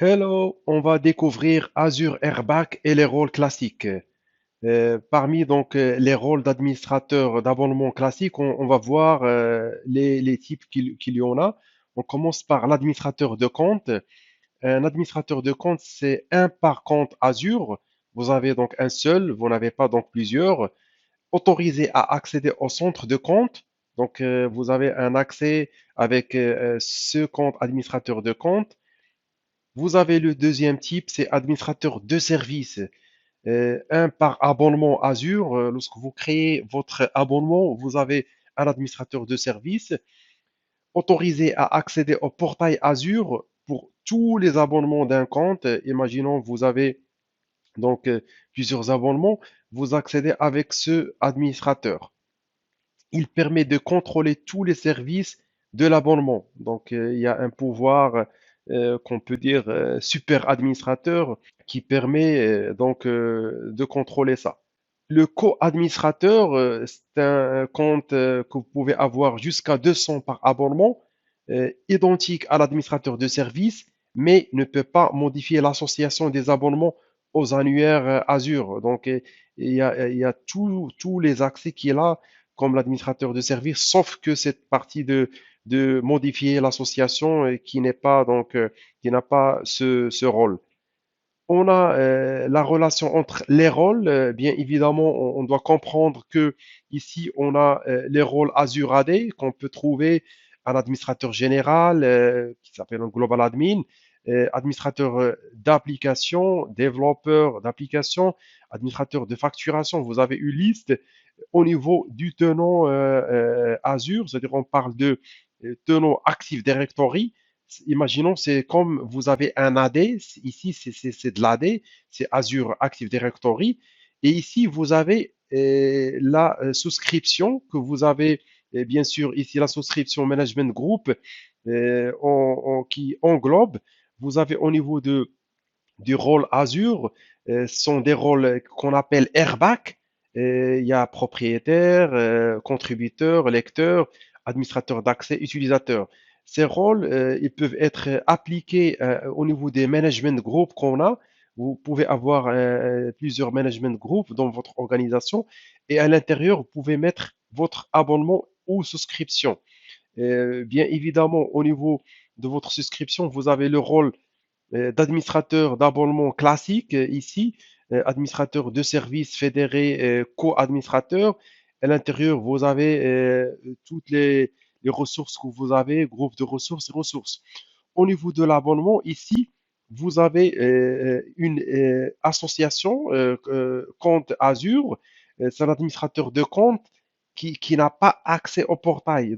Hello, on va découvrir Azure Airbag et les rôles classiques. Parmi les rôles d'administrateur d'abonnement classique, on va voir les types qu'il y en a. On commence par l'administrateur de compte. Un administrateur de compte, c'est un par compte Azure. Vous avez donc un seul, vous n'avez pas donc plusieurs. Autorisé à accéder au centre de compte. Vous avez un accès avec ce compte administrateur de compte. Vous avez le deuxième type, c'est administrateur de service. Un par abonnement Azure. Lorsque vous créez votre abonnement, vous avez un administrateur de service autorisé à accéder au portail Azure pour tous les abonnements d'un compte. Imaginons vous avez donc euh, plusieurs abonnements, vous accédez avec ce administrateur. Il permet de contrôler tous les services de l'abonnement. Il y a un pouvoir qu'on peut dire super administrateur qui permet de contrôler ça. Le co-administrateur, c'est un compte que vous pouvez avoir jusqu'à 200 par abonnement, identique à l'administrateur de service, mais ne peut pas modifier l'association des abonnements aux annuaires Azure. Il y a tous les accès qu'il a comme l'administrateur de service, sauf que cette partie de modifier l'association qui n'est pas qui n'a pas ce rôle. On a la relation entre les rôles. Bien évidemment, on doit comprendre que ici, on a les rôles Azure AD qu'on peut trouver à l'administrateur général, qui s'appelle un Global Admin, administrateur d'application, développeur d'application, administrateur de facturation. Vous avez une liste au niveau du tenant Azure, c'est-à-dire on parle de tenant Active Directory. Imaginons, c'est comme vous avez un AD, ici c'est de l'AD, c'est Azure Active Directory, et ici vous avez la souscription que vous avez, bien sûr, ici la souscription Management Group qui englobe, vous avez au niveau du rôle Azure, sont des rôles qu'on appelle airbag. Il y a propriétaire, contributeur, lecteur, administrateur d'accès, utilisateur. Ces rôles, ils peuvent être appliqués au niveau des management groups qu'on a. Vous pouvez avoir plusieurs management groups dans votre organisation et à l'intérieur, vous pouvez mettre votre abonnement ou souscription. Bien évidemment, au niveau de votre souscription, vous avez le rôle d'administrateur d'abonnement classique ici, administrateur de services fédérés, co-administrateur. À l'intérieur, vous avez toutes les ressources que vous avez, groupe de ressources, ressources. Au niveau de l'abonnement, ici, vous avez une association, compte Azure, c'est l'administrateur de compte qui n'a pas accès au portail.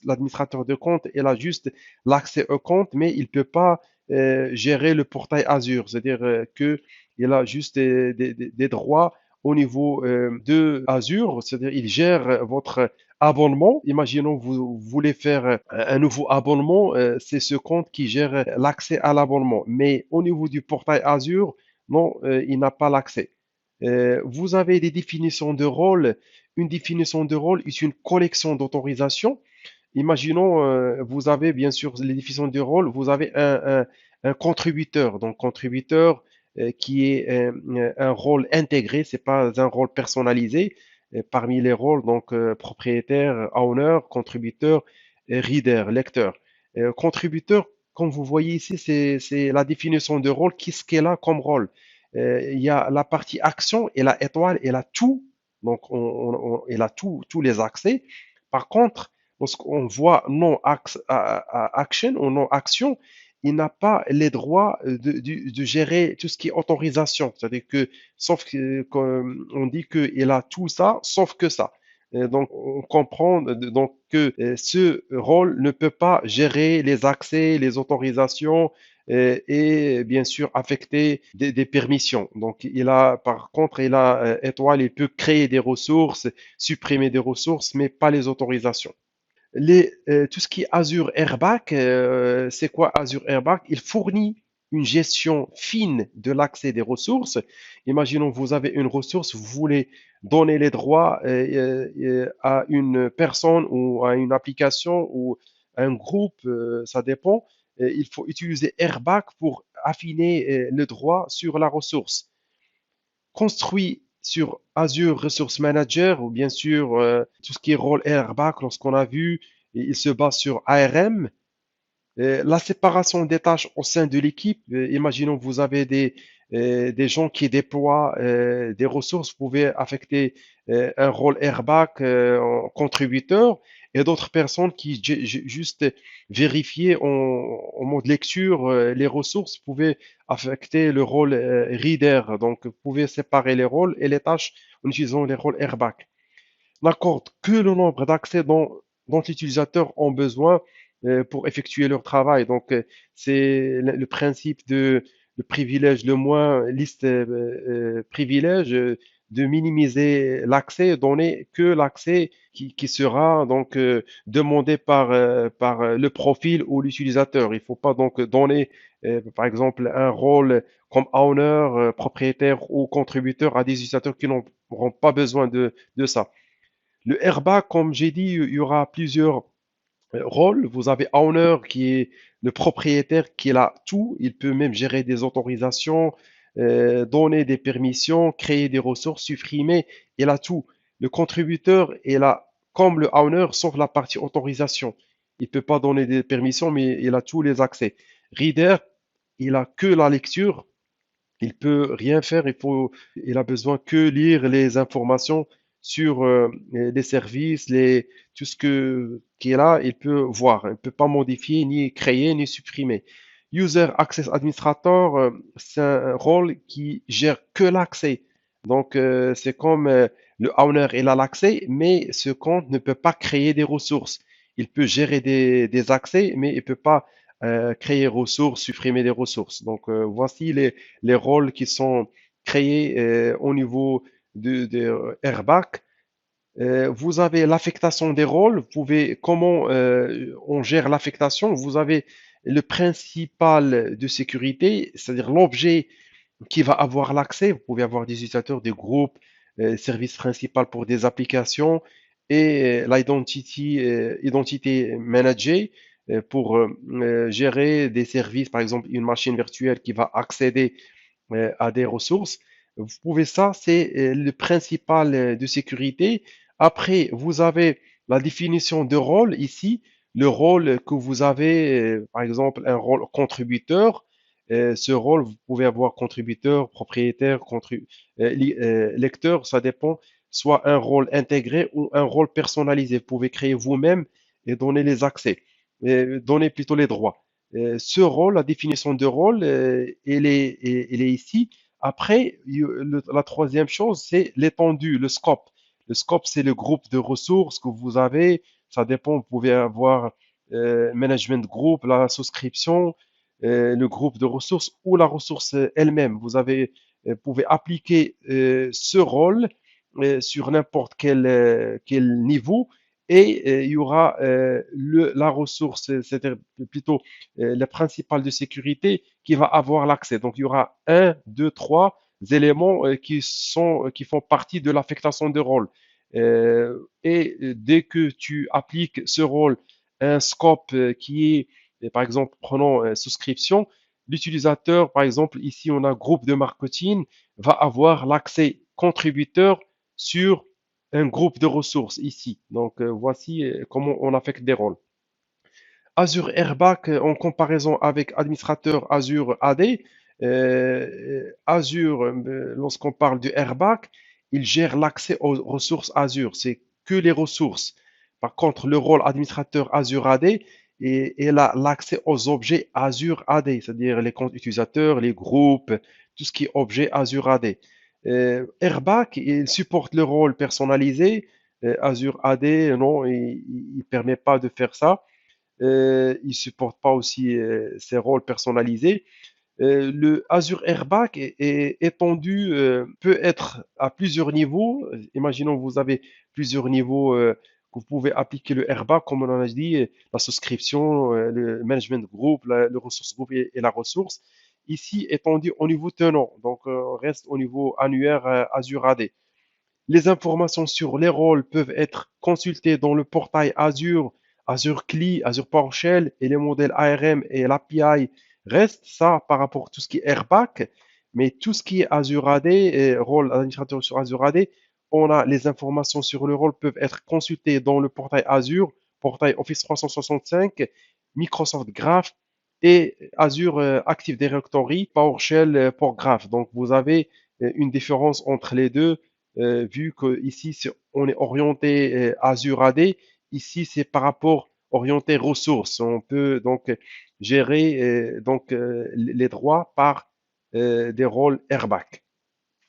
L'administrateur de compte, il a juste l'accès au compte, mais il ne peut pas gérer le portail Azure. C'est-à-dire qu'il a juste des droits au niveau de Azure, c'est-à-dire il gère votre abonnement. Imaginons vous voulez faire un nouveau abonnement, c'est ce compte qui gère l'accès à l'abonnement. Mais au niveau du portail Azure, non, il n'a pas l'accès. Vous avez des définitions de rôle. Une définition de rôle est une collection d'autorisations. Imaginons, vous avez bien sûr les définitions de rôle, vous avez un contributeur. Donc, contributeur qui est un rôle intégré, c'est pas un rôle personnalisé. Parmi les rôles, propriétaire, owner, contributeur, reader, lecteur. Contributeur, comme vous voyez ici, c'est la définition de rôle, qu'est-ce qu'elle a comme rôle. Il y a la partie action et la étoile, elle a tout. Elle a tous les accès. Par contre, lorsqu'on voit action ou non action, il n'a pas les droits de gérer tout ce qui est autorisation. C'est-à-dire que, sauf que, on dit qu'il a tout ça, sauf que ça. Donc, on comprend que ce rôle ne peut pas gérer les accès, les autorisations et bien sûr affecter des permissions. Donc, par contre, il a étoile, il peut créer des ressources, supprimer des ressources, mais pas les autorisations. Tout ce qui est Azure Airbag, c'est quoi Azure Airbag? Il fournit une gestion fine de l'accès des ressources. Imaginons, vous avez une ressource, vous voulez donner les droits à une personne ou à une application ou à un groupe, ça dépend. il faut utiliser Airbag pour affiner le droit sur la ressource. Construit sur Azure Resource Manager ou bien sûr tout ce qui est rôle Airbag, lorsqu'on a vu, il se base sur ARM. La séparation des tâches au sein de l'équipe, imaginons que vous avez des gens qui déploient des ressources, vous pouvez affecter un rôle airbag en contributeur et d'autres personnes qui juste vérifier en mode lecture les ressources, vous pouvez affecter le rôle reader. Donc, vous pouvez séparer les rôles et les tâches en utilisant les rôles airbag. N'accorde que le nombre d'accès dont les utilisateurs ont besoin pour effectuer leur travail. Donc, c'est le principe de le privilège le moins liste privilège de minimiser l'accès, donner que l'accès qui sera donc demandé par le profil ou l'utilisateur. Il ne faut pas donc donner, par exemple, un rôle comme owner, propriétaire ou contributeur à des utilisateurs qui n'auront pas besoin de ça. Le airbag, comme j'ai dit, il y aura plusieurs rôles. Vous avez owner qui est le propriétaire qui a tout. Il peut même gérer des autorisations, donner des permissions, créer des ressources, supprimer. Il a tout. Le contributeur est là comme le owner, sauf la partie autorisation. Il peut pas donner des permissions, mais il a tous les accès. Reader, il a que la lecture. Il peut rien faire, il a besoin que lire les informations sur les services, tout ce qui est là, il peut voir. Il ne peut pas modifier, ni créer, ni supprimer. User Access Administrator, c'est un rôle qui gère que l'accès. Donc, c'est comme le owner, il a l'accès, mais ce compte ne peut pas créer des ressources. Il peut gérer des accès, mais il ne peut pas créer ressources, supprimer des ressources. Donc, voici les rôles qui sont créés au niveau de Airbag. Vous avez l'affectation des rôles. Vous pouvez, comment on gère l'affectation? Vous avez le principal de sécurité, c'est-à-dire l'objet qui va avoir l'accès. Vous pouvez avoir des utilisateurs, des groupes, service principal pour des applications et identité manager pour gérer des services, par exemple une machine virtuelle qui va accéder à des ressources. Vous pouvez ça, c'est le principal de sécurité. Après, vous avez la définition de rôle ici, le rôle que vous avez, par exemple, un rôle contributeur. Ce rôle, vous pouvez avoir contributeur, propriétaire, lecteur, ça dépend, soit un rôle intégré ou un rôle personnalisé. Vous pouvez créer vous-même et donner les accès, donner plutôt les droits. Ce rôle, la définition de rôle, elle est ici. Après, la troisième chose, c'est l'étendue, le scope. Le scope, c'est le groupe de ressources que vous avez. Ça dépend, vous pouvez avoir management group, la souscription, le groupe de ressources ou la ressource elle-même. Vous pouvez appliquer ce rôle sur n'importe quel niveau et il y aura la ressource, c'est-à-dire plutôt la principale de sécurité qui va avoir l'accès. Donc il y aura un, deux, trois éléments qui font partie de l'affectation de rôle. Dès que tu appliques ce rôle, un scope qui est, par exemple, prenons souscription, l'utilisateur, par exemple, ici on a groupe de marketing, va avoir l'accès contributeur sur un groupe de ressources ici. Donc, voici comment on affecte des rôles. Azure Airbag en comparaison avec administrateur Azure AD. Azure, lorsqu'on parle du Airbag, il gère l'accès aux ressources Azure. C'est que les ressources. Par contre, le rôle administrateur Azure AD, il a l'accès aux objets Azure AD, c'est-à-dire les comptes utilisateurs, les groupes, tout ce qui est objet Azure AD. Airbag, il supporte le rôle personnalisé. Azure AD, non, il ne permet pas de faire ça. Il ne supporte pas aussi ces rôles personnalisés. Le Azure Airbag est étendu, peut être à plusieurs niveaux. Imaginons que vous avez plusieurs niveaux que vous pouvez appliquer le Airbag, comme on en a dit, la souscription, le management group, le ressource group et la ressource. Ici, étendu au niveau tenant, donc on reste au niveau annuaire Azure AD. Les informations sur les rôles peuvent être consultées dans le portail Azure Azure CLI, Azure PowerShell et les modèles ARM et l'API restent ça par rapport à tout ce qui est Airback. Mais tout ce qui est Azure AD et rôle administrateur sur Azure AD, on a les informations sur le rôle peuvent être consultées dans le portail Azure, portail Office 365, Microsoft Graph et Azure Active Directory, PowerShell pour Graph. Donc vous avez une différence entre les deux, vu que ici on est orienté Azure AD, ici c'est par rapport orienté ressources. On peut donc gérer les droits par des rôles airbag.